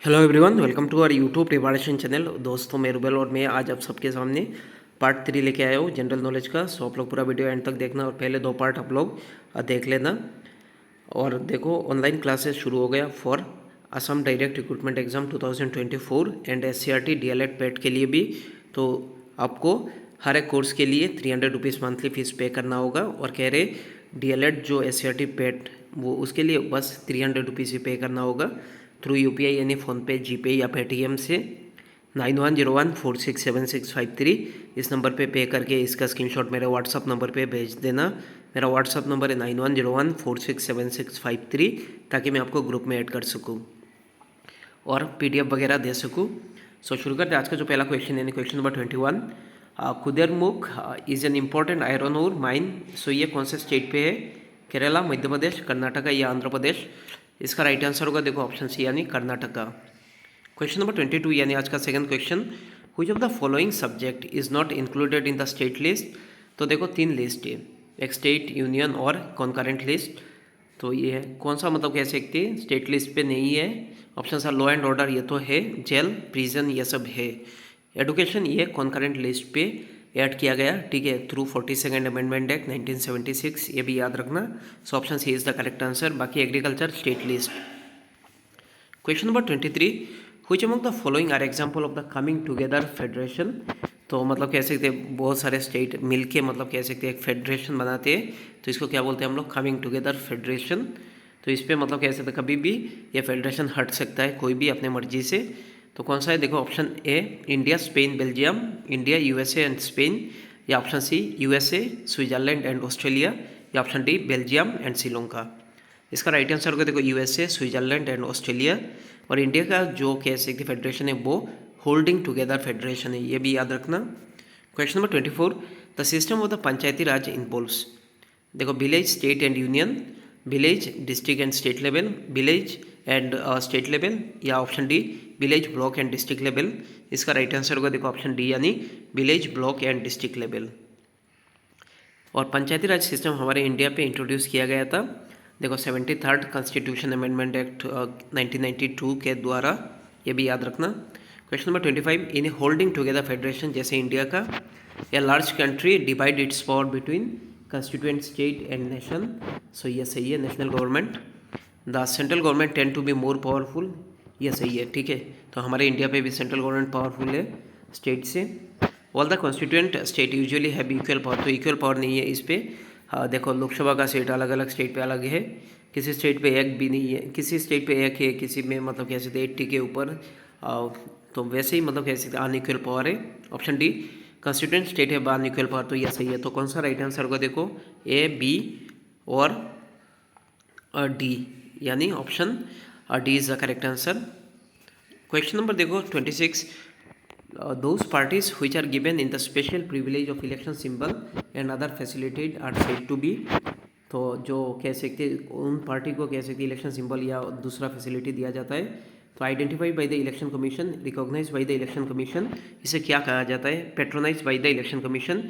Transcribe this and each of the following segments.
Hello everyone, welcome to our YouTube preparation channel. दोस्तों, मैं रुबेल और मैं आज आप सबके सामने पार्ट 3 लेके आया हूँ जनरल नॉलेज का। सो आप लोग पूरा वीडियो एंड तक देखना और पहले 2 पार्ट आप लोग देख लेना। और देखो, ऑनलाइन क्लासेस शुरू हो गया for Assam direct recruitment exam 2024 and SCRT DLED पेट के लिए भी। तो आपको हर एक कोर्स के लिए 300 रुपीज़ मंथली फ़ीस पे करना होगा। और कह रहे DLED जो SCRT पेट वो उसके लिए बस 300 रुपीज़ ही पे करना होगा थ्रू UPI यानी फ़ोनपे, जीपे या पेटीएम से 9101467653 इस नंबर पे करके इसका स्क्रीनशॉट मेरे व्हाट्सअप नंबर पे भेज देना। मेरा व्हाट्सअप नंबर है 9101467653 ताकि मैं आपको ग्रुप में ऐड कर सकूँ और PDF वगैरह दे सकूँ। सो शुरू करते आज का जो पहला क्वेश्चन यानी question number 21। Kudremukh is an important iron ore mine. So ये कौन से स्टेट पे है? केरला, मध्य प्रदेश, कर्नाटका या आंध्र प्रदेश? इसका राइट आंसर होगा देखो ऑप्शन सी यानी कर्नाटका। क्वेश्चन नंबर 22 यानी आज का second question. Which of the following subject is not included in the state list? तो देखो 3 लिस्ट है, एक स्टेट, यूनियन और कॉन्करेंट लिस्ट। तो ये है कौन सा, मतलब कह सकते हैं स्टेट लिस्ट पे नहीं है। ऑप्शन सा लॉ एंड ऑर्डर ये तो है, जेल, प्रिजन ये सब है। एडुकेशन ये कॉन्करेंट लिस्ट पे ऐड किया गया, ठीक है, थ्रू 42nd अमेंडमेंट एक्ट 1976, ये भी याद रखना। So option C is the correct answer. बाकी agriculture state list. Question number 23। Which among the following are example of the coming together federation? तो मतलब कह सकते हैं बहुत सारे स्टेट मिलके मतलब कह सकते हैं एक फेडरेशन बनाते हैं, तो इसको क्या बोलते हैं हम लोग? Coming together federation. तो इस पर मतलब कह सकते हैं कभी भी ये फेडरेशन हट सकता है, कोई भी अपने मर्जी से। तो कौन सा है? देखो option A India, Spain, Belgium, India, USA and Spain, या option C USA, Switzerland and Australia, या option D Belgium and Sri Lanka. इसका राइट आंसर होगा देखो USA, स्विट्जरलैंड एंड ऑस्ट्रेलिया। और इंडिया का जो कह सकते फेडरेशन है वो होल्डिंग टुगेदर फेडरेशन है, ये भी याद रखना। Question number 24। The system of the panchayati raj involves. देखो village, state and union, village, district and state level, village and state level, या option D village, block and district level. इसका राइट आंसर होगा देखो ऑप्शन डी यानी village, block and district level. और panchayati raj system हमारे India पे introduce किया गया था देखो 73rd कॉन्स्टिट्यूशन अमेंडमेंट एक्ट 1992 के द्वारा, ये भी याद रखना। Question number 25। In holding together federation, जैसे इंडिया का या large country divide its power between constituent state and nation. So ये सही है, national government. The central government tend to be more powerful, ये सही है, ठीक है। तो हमारे इंडिया पे भी सेंट्रल गवर्नमेंट पावरफुल है स्टेट से। All the constituent state usually have equal power, तो इक्वल पावर नहीं है इस पर। हाँ देखो, लोकसभा का सीट अलग अलग स्टेट पे अलग है, किसी स्टेट पे एक भी नहीं है, किसी स्टेट पे एक है, किसी में मतलब कह सकते 80 के ऊपर। तो वैसे ही मतलब कह सकते अनइक्वल पावर है। ऑप्शन डी कॉन्स्टिट्यूएंट स्टेट है अनइक्वल पावर, तो यह सही है। तो कौन सा राइट आंसर होगा देखो A, B और D, यानी option D is the correct answer. Question number देखो 26। those parties which are given in the special privilege of election symbol and other facilities are said to be। तो जो कह सकते उन पार्टी को कह सकते इलेक्शन सिंबल या दूसरा फैसिलिटी दिया जाता है, तो identified by the election commission, recognize by the election commission, इसे क्या कहा जाता है? Patronize by the election commission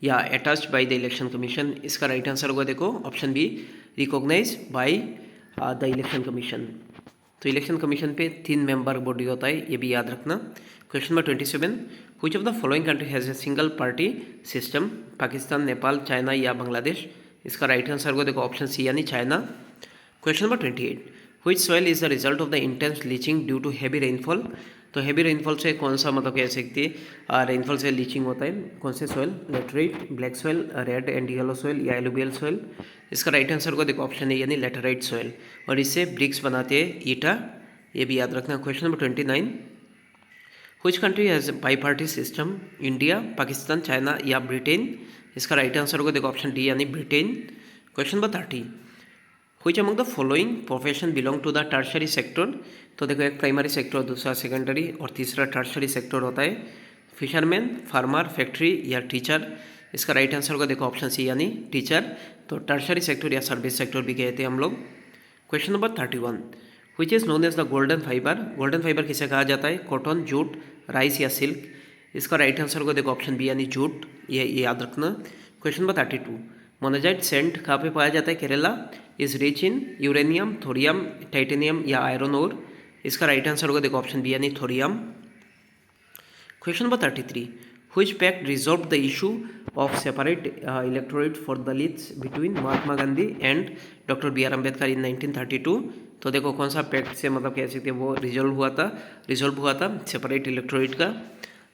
या attached by the election commission. इसका राइट आंसर होगा देखो option B, recognize by the election commission. तो इलेक्शन कमीशन पे 3 मेंबर बॉडी होता है, ये भी याद रखना। Question number 27। Which of the following country has a single party system? Pakistan, Nepal, China या बांग्लादेश? इसका राइट आंसर को देखो ऑप्शन सी यानी China. Question number 28। Which soil is the result of the intense leaching due to heavy rainfall? तो heavy rainfall से कौन सा मतलब कह सकते हैं रेनफॉल से लीचिंग होता है, कौन से soil? Laterite, black soil, red and yellow soil या एलुवियल सॉइल? इसका राइट आंसर को देखो ऑप्शन है यानी लेटराइट सॉइल। और इससे ब्रिक्स बनाते हैं ईटा, ये भी याद रखना। Question number 29। Which country has biparty system? India, Pakistan, China या ब्रिटेन? इसका राइट आंसर होगा देखो ऑप्शन डी यानी Britain. Question number 30। Which among the following profession belong to the tertiary sector? तो देखो एक प्राइमरी सेक्टर, दूसरा सेकेंडरी और तीसरा टर्शरी सेक्टर होता है। फिशरमैन, फार्मर, फैक्ट्री या टीचर? इसका राइट आंसर होगा देखो ऑप्शन सी यानी टीचर। तो टर्शरी सेक्टर या सर्विस सेक्टर भी कहते हैं हम लोग। Question number 31। Which is known as the golden fibre? Golden fibre किसे कहा जाता है? कॉटन, जूट, राइस या सिल्क? इसका राइट आंसर को देखो ऑप्शन बी यानी जूट, ये याद रखना। Question number 32। मोनाजाइट सेंट कहाँ पे पाया जाता है? Kerala. Is rich in uranium, thorium, titanium या आयरन ओर? इसका राइट आंसर होगा देखो ऑप्शन बी यानी thorium. Question number 33, which pact resolve the issue of separate electorate for Dalits between Mahatma Gandhi and doctor B R Ambedkar in 1932। तो देखो कौन सा पैक्ट से मतलब कह सकते हैं वो रिजॉल्व हुआ था सेपरेट इलेक्टोरेट का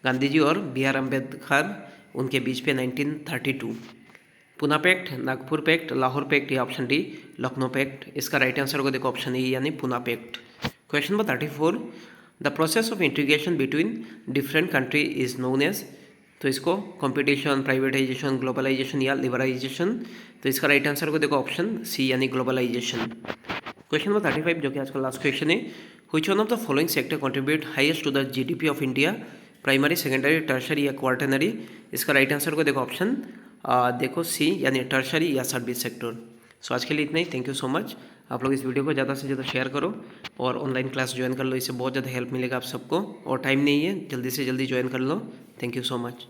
गांधी जी और बी आर अम्बेडकर उनके बीच पे 1932। Poona pact, Nagpur pact, Lahore pact या ऑप्शन डी लखनऊ पैक्ट। इसका राइट आंसर होगा देखो ऑप्शन ई यानी Poona pact. Question number 34, the process of integration between different country is known as. तो इसको कंपटीशन, प्राइवेटाइजेशन, ग्लोबलाइजेशन या लिबरलाइजेशन। तो इसका राइट आंसर होगा देखो ऑप्शन सी यानी ग्लोबलाइजेशन। क्वेश्चन नंबर 35 जो कि आज का लास्ट क्वेश्चन है, which one of the following sector contribute highest to the GDP of India, primary, secondary, tertiary या क्वार्टनरी। इसका राइट आंसर होगा देखो ऑप्शन देखो सी यानी टर्शरी या सर्विस सेक्टर। सो आज के लिए इतना ही। Thank you so much. आप लोग इस वीडियो को ज़्यादा से ज़्यादा शेयर करो और ऑनलाइन क्लास ज्वाइन कर लो, इससे बहुत ज़्यादा हेल्प मिलेगा आप सबको। और टाइम नहीं है, जल्दी से जल्दी ज्वाइन कर लो। Thank you so much.